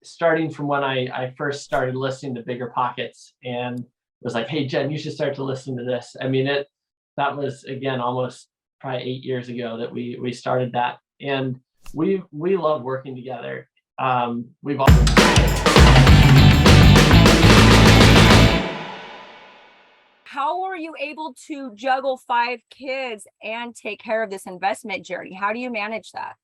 starting from when I first started listening to Bigger Pockets and was like, hey, Jen, you should start to listen to this. I mean, that was again almost probably 8 years ago that we started that. And we love working together. We've all How were you able to juggle 5 kids and take care of this investment journey? How do you manage that?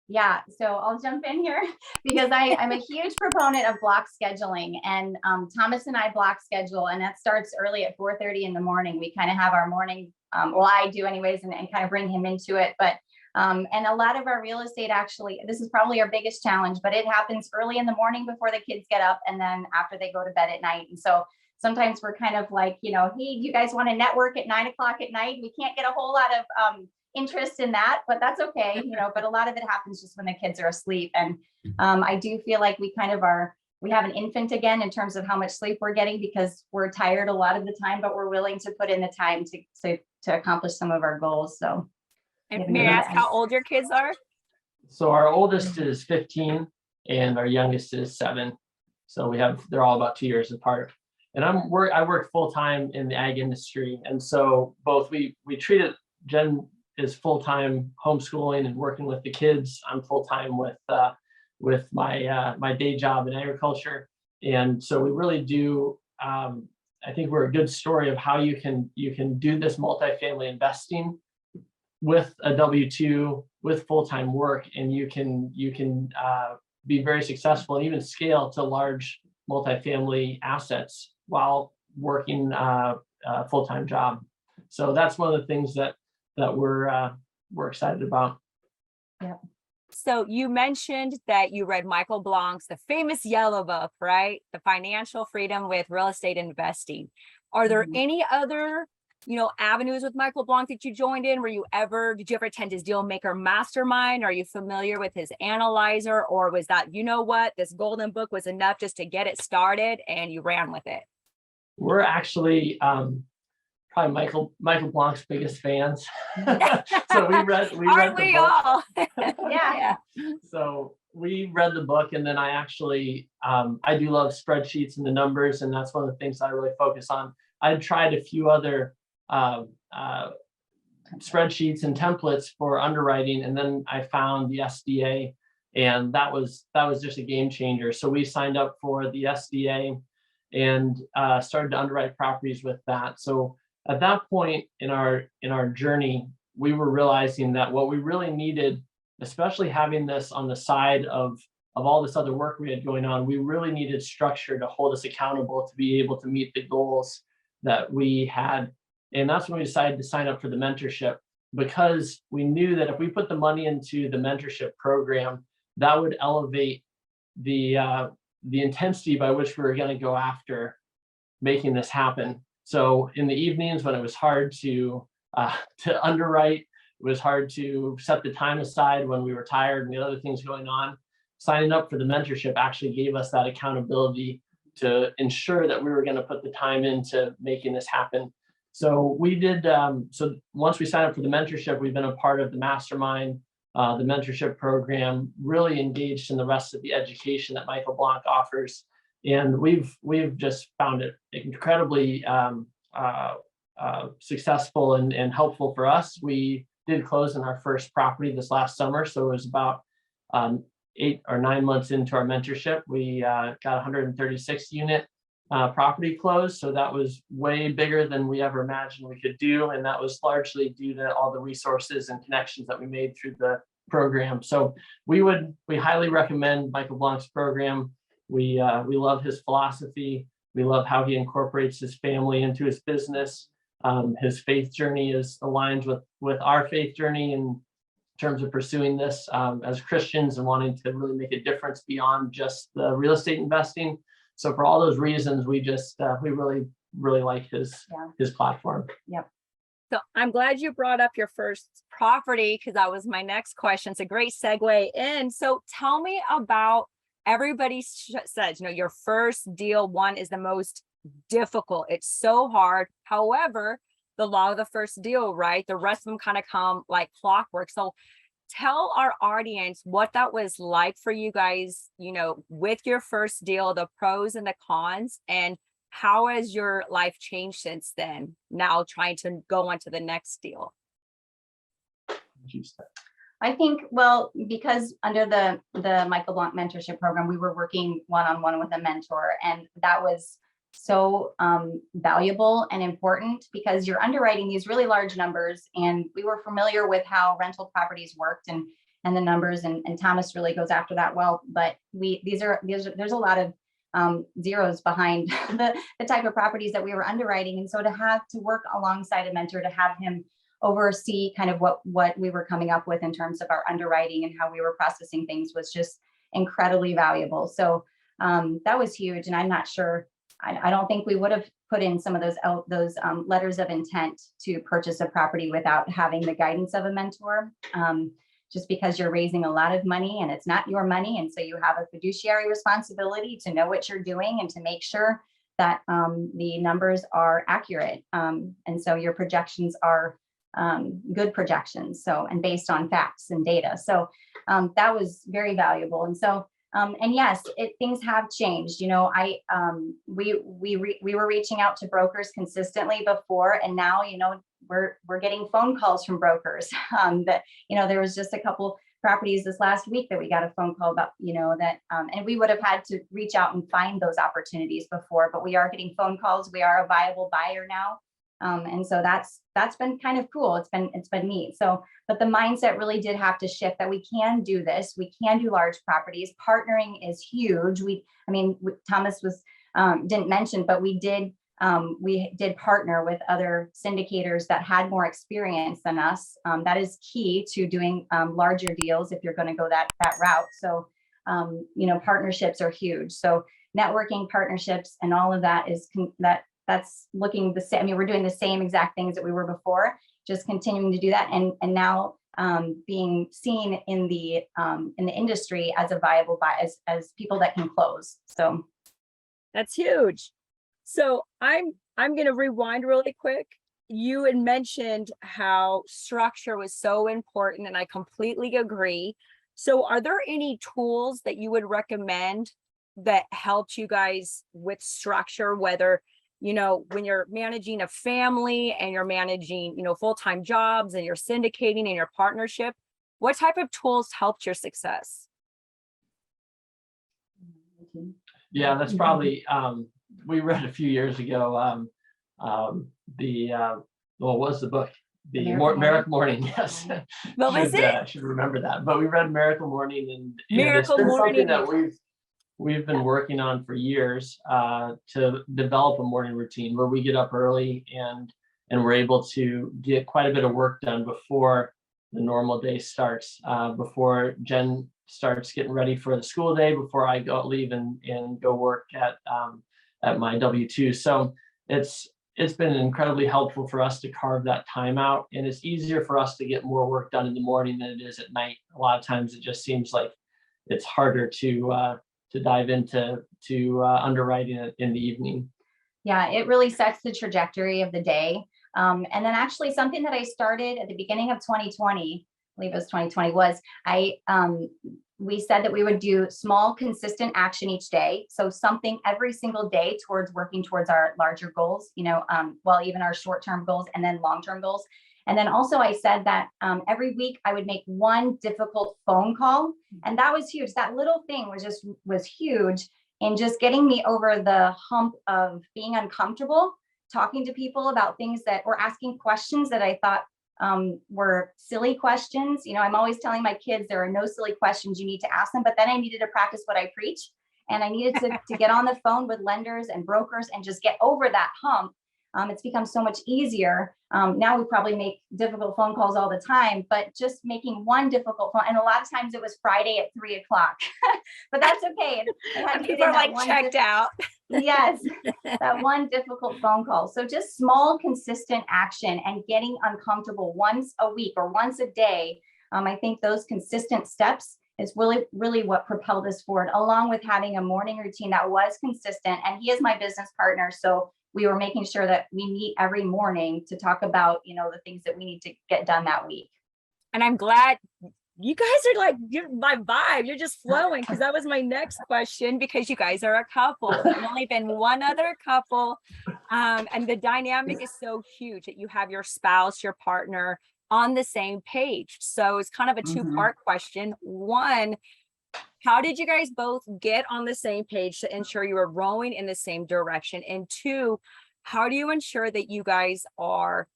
Yeah, so I'll jump in here because I'm a huge proponent of block scheduling, and Thomas and I block schedule, and that starts early at 4:30 in the morning. We kind of have our morning, well, I do anyways, and kind of bring him into it. But and a lot of our real estate, actually, this is probably our biggest challenge, but it happens early in the morning before the kids get up, and then after they go to bed at night. And so sometimes we're kind of like, hey, you guys want to network at 9 o'clock at night? We can't get a whole lot of interest in that, but that's okay, but a lot of it happens just when the kids are asleep. And I do feel like we have an infant again in terms of how much sleep we're getting, because we're tired a lot of the time, but we're willing to put in the time to accomplish some of our goals. So and may I ask how old your kids are? So our oldest is 15 and our youngest is 7. So they're all about 2 years apart. And I work full time in the ag industry. And so both we treat it, Jen is full-time homeschooling and working with the kids. I'm full-time with my day job in agriculture. And so we really do, I think we're a good story of how you can do this multifamily investing with a W-2, with full-time work, and you can be very successful and even scale to large multifamily assets while working a full-time job. So that's one of the things that we're excited about. Yeah. So you mentioned that you read Michael Blank's the famous yellow book, right? The Financial Freedom with Real Estate Investing. Are there any other, avenues with Michael Blank that you joined in? Did you ever attend his deal maker mastermind? Are you familiar with his analyzer, or was that, this golden book was enough just to get it started and you ran with it? We're actually probably Michael Blank's biggest fans. So we read the book. Yeah. So we read the book, and then I actually I do love spreadsheets and the numbers, and that's one of the things I really focus on. I've tried a few other spreadsheets and templates for underwriting, and then I found the SDA, and that was just a game changer. So we signed up for the SDA and started to underwrite properties with that. So at that point in our journey, we were realizing that what we really needed, especially having this on the side of all this other work we had going on, we really needed structure to hold us accountable to be able to meet the goals that we had. And that's when we decided to sign up for the mentorship, because we knew that if we put the money into the mentorship program, that would elevate the intensity by which we were going to go after making this happen. So in the evenings when it was hard to underwrite, it was hard to set the time aside when we were tired and the other things going on, signing up for the mentorship actually gave us that accountability to ensure that we were going to put the time into making this happen. So we did. So once we signed up for the mentorship, we've been a part of the mastermind, the mentorship program, really engaged in the rest of the education that Michael Blank offers. And we've just found it incredibly successful and helpful for us. We did close on our first property this last summer, so it was about 8 or 9 months into our mentorship. We got 136 unit property closed, so that was way bigger than we ever imagined we could do, and that was largely due to all the resources and connections that we made through the program. So we highly recommend Michael Blank's program. We love his philosophy. We love how he incorporates his family into his business. His faith journey is aligned with our faith journey in terms of pursuing this as Christians and wanting to really make a difference beyond just the real estate investing. So for all those reasons, we really like his platform. Yep. So I'm glad you brought up your first property, because that was my next question. It's a great segue in. So tell me about, everybody says, your first deal one is the most difficult. It's so hard. However, the law of the first deal, right? The rest of them kind of come like clockwork. So tell our audience what that was like for you guys, with your first deal, the pros and the cons, and how has your life changed since then, now trying to go on to the next deal? I think, well, because under the Michael Blanc mentorship program, we were working one-on-one with a mentor, and that was so valuable and important because you're underwriting these really large numbers, and we were familiar with how rental properties worked and the numbers, and Thomas really goes after that well. But there's a lot of zeros behind the type of properties that we were underwriting, and so to have to work alongside a mentor, to have him oversee kind of what we were coming up with in terms of our underwriting and how we were processing things was just incredibly valuable. So that was huge, and I'm not sure. I don't think we would have put in some of those letters of intent to purchase a property without having the guidance of a mentor. Just because you're raising a lot of money and it's not your money, and so you have a fiduciary responsibility to know what you're doing and to make sure that the numbers are accurate, and so your projections are good projections, so, and based on facts and data. So that was very valuable. And so and yes, things have changed. We were reaching out to brokers consistently before, and now we're getting phone calls from brokers. That there was just a couple properties this last week that we got a phone call about, that and we would have had to reach out and find those opportunities before, but we are getting phone calls. We are a viable buyer now. And so that's been kind of cool. It's been neat. So, but the mindset really did have to shift, that we can do this. We can do large properties. Partnering is huge. Thomas didn't mention, but we did partner with other syndicators that had more experience than us. That is key to doing larger deals if you're going to go that route. So, partnerships are huge. So networking, partnerships, and all of that that's looking the same. We're doing the same exact things that we were before, just continuing to do that, and now being seen in the industry as a viable buy, as people that can close. So that's huge. So I'm going to rewind really quick. You had mentioned how structure was so important, and I completely agree. So are there any tools that you would recommend that helped you guys with structure, whether when you're managing a family and you're managing, full-time jobs and you're syndicating and your partnership, what type of tools helped your success? Yeah, that's probably, we read a few years ago, what was the book? The Miracle Morning, yes. What was it? I should remember that. But we read Miracle Morning, and Miracle Morning, something that we've been working on for years, to develop a morning routine where we get up early and we're able to get quite a bit of work done before the normal day starts, before Jen starts getting ready for the school day, before I leave and go work at my W-2. So it's been incredibly helpful for us to carve that time out, and it's easier for us to get more work done in the morning than it is at night. A lot of times it just seems like it's harder to dive into underwriting it in the evening. Yeah, it really sets the trajectory of the day. And then actually something that I started at the beginning of 2020, I believe it was 2020, was we said that we would do small, consistent action each day. So something every single day towards working towards our larger goals, even our short-term goals and then long-term goals. And then also I said that every week I would make one difficult phone call. And that was huge. That little thing was huge in just getting me over the hump of being uncomfortable, talking to people about things that were asking questions that I thought were silly questions. I'm always telling my kids there are no silly questions, you need to ask them. But then I needed to practice what I preach. And I needed to get on the phone with lenders and brokers and just get over that hump. It's become so much easier. Now we probably make difficult phone calls all the time, but just making one difficult phone, and a lot of times it was Friday at 3 o'clock, but that's okay. People are like checked out. Yes, that one difficult phone call. So just small, consistent action and getting uncomfortable once a week or once a day. I think those consistent steps is really, really what propelled us forward, along with having a morning routine that was consistent. And he is my business partner, so we were making sure that we meet every morning to talk about, the things that we need to get done that week. And I'm glad you guys are like, you're my vibe. You're just flowing. Because that was my next question, because you guys are a couple. There's only been one other couple. And the dynamic is so huge that you have your spouse, your partner on the same page. So it's kind of a two-part question. One, how did you guys both get on the same page to ensure you are rowing in the same direction? And two, how do you ensure that you guys are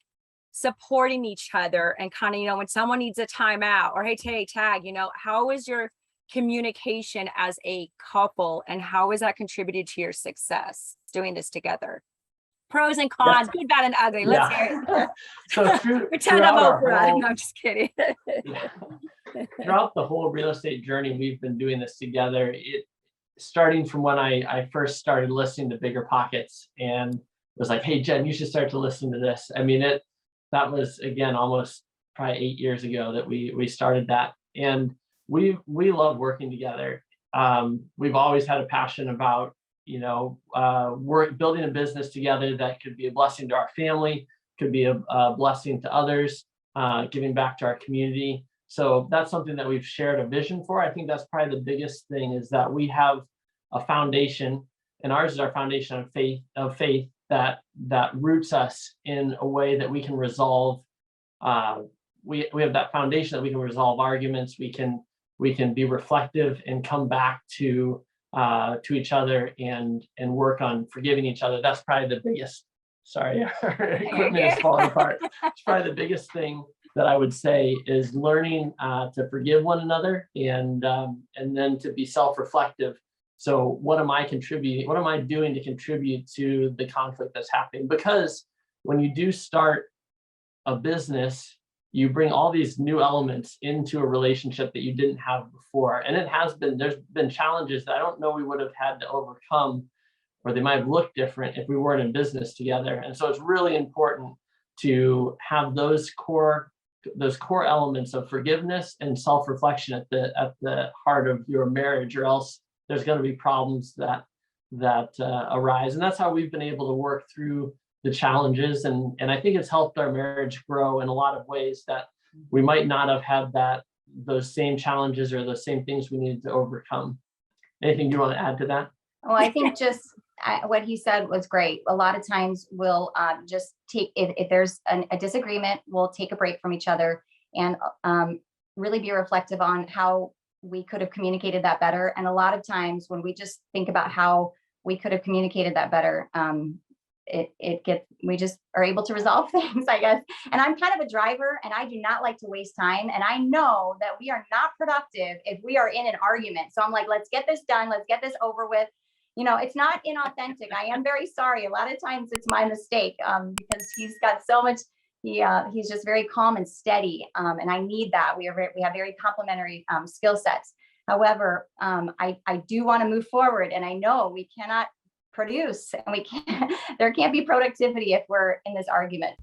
supporting each other and kind of, when someone needs a timeout or, hey, tag, how is your communication as a couple, and how has that contributed to your success doing this together? Pros and cons, good, bad, and ugly. Let's hear it. So Pretend I'm Oprah. No, I'm just kidding. Throughout the whole real estate journey, we've been doing this together. Starting from when I first started listening to Bigger Pockets, and was like, hey, Jen, you should start to listen to this. I mean, that was, again, almost probably 8 years ago that we started that. And we love working together. We've always had a passion about, building a business together that could be a blessing to our family, could be a blessing to others, giving back to our community. So that's something that we've shared a vision for. I think that's probably the biggest thing, is that we have a foundation, and ours is our foundation of faith that roots us in a way that we can resolve. We have that foundation that we can resolve arguments. We can be reflective and come back to each other and work on forgiving each other. That's probably the biggest. Sorry, our equipment is falling apart. It's probably the biggest thing that I would say, is learning to forgive one another, and then to be self-reflective. So what am I contributing? What am I doing to contribute to the conflict that's happening? Because when you do start a business, you bring all these new elements into a relationship that you didn't have before. And there's been challenges that I don't know we would have had to overcome, or they might have looked different if we weren't in business together. And so it's really important to have those core elements of forgiveness and self-reflection at the heart of your marriage, or else there's going to be problems that arise. And that's how we've been able to work through the challenges. And I think it's helped our marriage grow in a lot of ways that we might not have had those same challenges or those same things we needed to overcome. Anything you want to add to that? Well, I think just what he said was great. A lot of times we'll just take, if there's a disagreement, we'll take a break from each other and really be reflective on how we could have communicated that better. And a lot of times when we just think about how we could have communicated that better, we just are able to resolve things, I guess. And I'm kind of a driver, and I do not like to waste time. And I know that we are not productive if we are in an argument. So I'm like, let's get this done. Let's get this over with. It's not inauthentic. I am very sorry. A lot of times it's my mistake, because he's got so much. He's just very calm and steady, and I need that. We have very complementary skill sets. However, I do want to move forward, and I know we cannot produce, and there can't be productivity if we're in this argument.